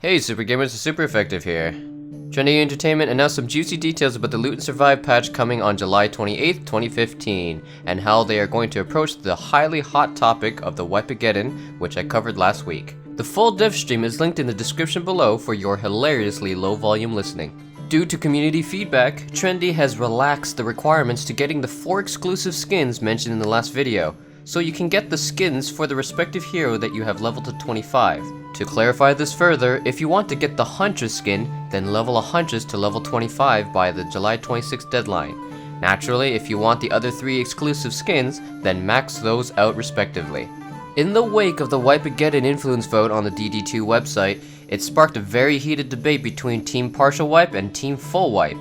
Hey Super Gamers, it's Super Effective here. Trendy Entertainment announced some juicy details about the Loot and Survive patch coming on July 28th, 2015, and how they are going to approach the highly hot topic of the Wipeageddon, which I covered last week. The full dev stream is linked in the description below for your hilariously low volume listening. Due to community feedback, Trendy has relaxed the requirements to getting the 4 exclusive skins mentioned in the last video, so you can get the skins for the respective hero that you have leveled to 25. To clarify this further, if you want to get the Huntress skin, then level a Huntress to level 25 by the July 26th deadline. Naturally, if you want the other 3 exclusive skins, then max those out respectively. In the wake of the Wipeageddon influence vote on the DD2 website, it sparked a very heated debate between Team Partial Wipe and Team Full Wipe.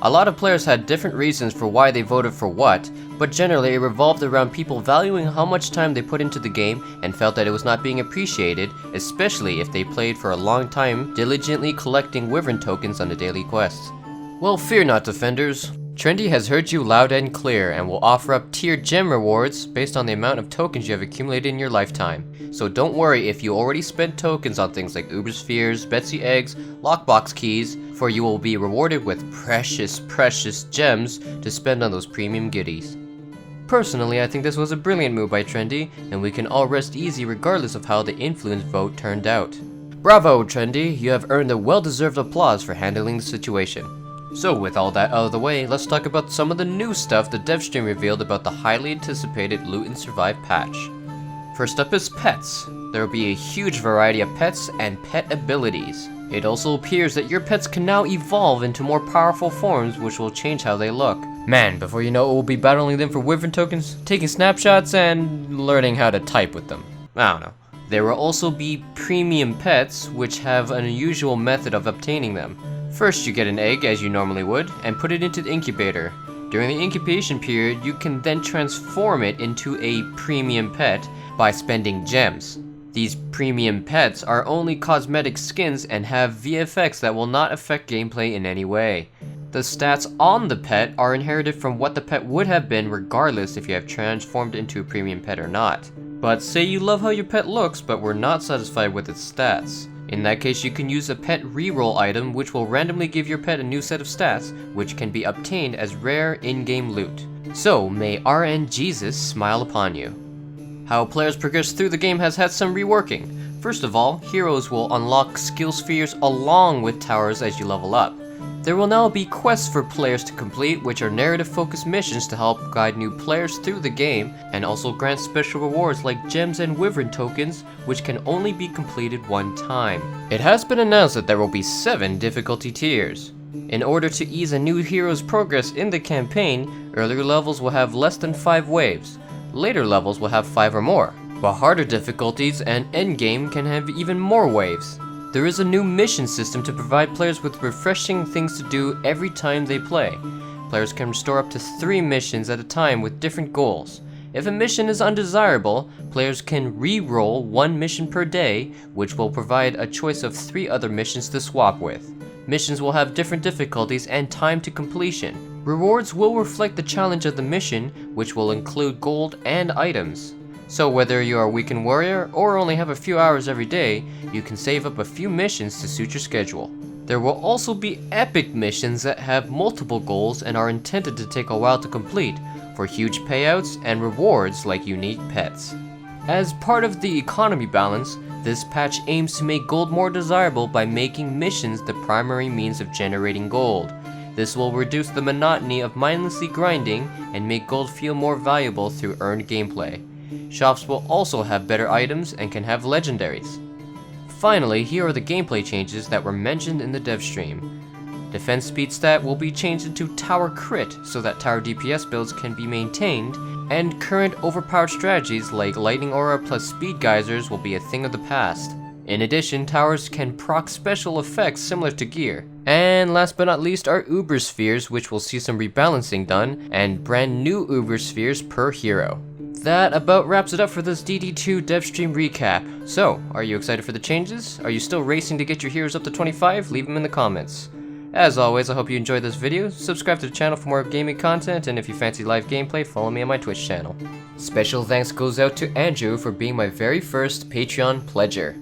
A lot of players had different reasons for why they voted for what, but generally it revolved around people valuing how much time they put into the game and felt that it was not being appreciated, especially if they played for a long time diligently collecting Wyvern tokens on the daily quests. Well, fear not, defenders. Trendy has heard you loud and clear and will offer up tiered gem rewards based on the amount of tokens you have accumulated in your lifetime. So don't worry if you already spent tokens on things like Uber Spheres, Betsy Eggs, Lockbox Keys, for you will be rewarded with precious gems to spend on those premium goodies. Personally, I think this was a brilliant move by Trendy, and we can all rest easy regardless of how the influence vote turned out. Bravo, Trendy! You have earned a well-deserved applause for handling the situation. So with all that out of the way, let's talk about some of the new stuff the dev stream revealed about the highly anticipated Loot and Survive patch. First up is pets. There will be a huge variety of pets and pet abilities. It also appears that your pets can now evolve into more powerful forms, which will change how they look. Man, before you know it, we'll be battling them for Wyvern tokens, taking snapshots, and learning how to type with them. I don't know. There will also be premium pets, which have an unusual method of obtaining them. First, you get an egg, as you normally would, and put it into the incubator. During the incubation period, you can then transform it into a premium pet by spending gems. These premium pets are only cosmetic skins and have VFX that will not affect gameplay in any way. The stats on the pet are inherited from what the pet would have been regardless if you have transformed into a premium pet or not. But say you love how your pet looks but were not satisfied with its stats. In that case, you can use a pet reroll item which will randomly give your pet a new set of stats, which can be obtained as rare in-game loot. So, may RN Jesus smile upon you. How players progress through the game has had some reworking. First of all, heroes will unlock skill spheres along with towers as you level up. There will now be quests for players to complete, which are narrative-focused missions to help guide new players through the game, and also grant special rewards like gems and Wyvern tokens, which can only be completed one time. It has been announced that there will be 7 difficulty tiers. In order to ease a new hero's progress in the campaign, earlier levels will have less than 5 waves. Later levels will have 5 or more, while harder difficulties and endgame can have even more waves. There is a new mission system to provide players with refreshing things to do every time they play. Players can restore up to 3 missions at a time with different goals. If a mission is undesirable, players can re-roll 1 mission per day, which will provide a choice of 3 other missions to swap with. Missions will have different difficulties and time to completion. Rewards will reflect the challenge of the mission, which will include gold and items. So whether you are a weekend warrior or only have a few hours every day, you can save up a few missions to suit your schedule. There will also be epic missions that have multiple goals and are intended to take a while to complete, for huge payouts and rewards like unique pets. As part of the economy balance, this patch aims to make gold more desirable by making missions the primary means of generating gold. This will reduce the monotony of mindlessly grinding and make gold feel more valuable through earned gameplay. Shops will also have better items and can have legendaries. Finally, here are the gameplay changes that were mentioned in the dev stream. Defense speed stat will be changed into tower crit so that tower DPS builds can be maintained, and current overpowered strategies like lightning aura plus speed geysers will be a thing of the past. In addition, towers can proc special effects similar to gear. And last but not least are Uber Spheres, which will see some rebalancing done, and brand new Uber Spheres per hero. That about wraps it up for this DD2 dev stream recap. So, are you excited for the changes? Are you still racing to get your heroes up to 25? Leave them in the comments. As always, I hope you enjoyed this video. Subscribe to the channel for more gaming content, and if you fancy live gameplay, follow me on my Twitch channel. Special thanks goes out to Andrew for being my very first Patreon pledger.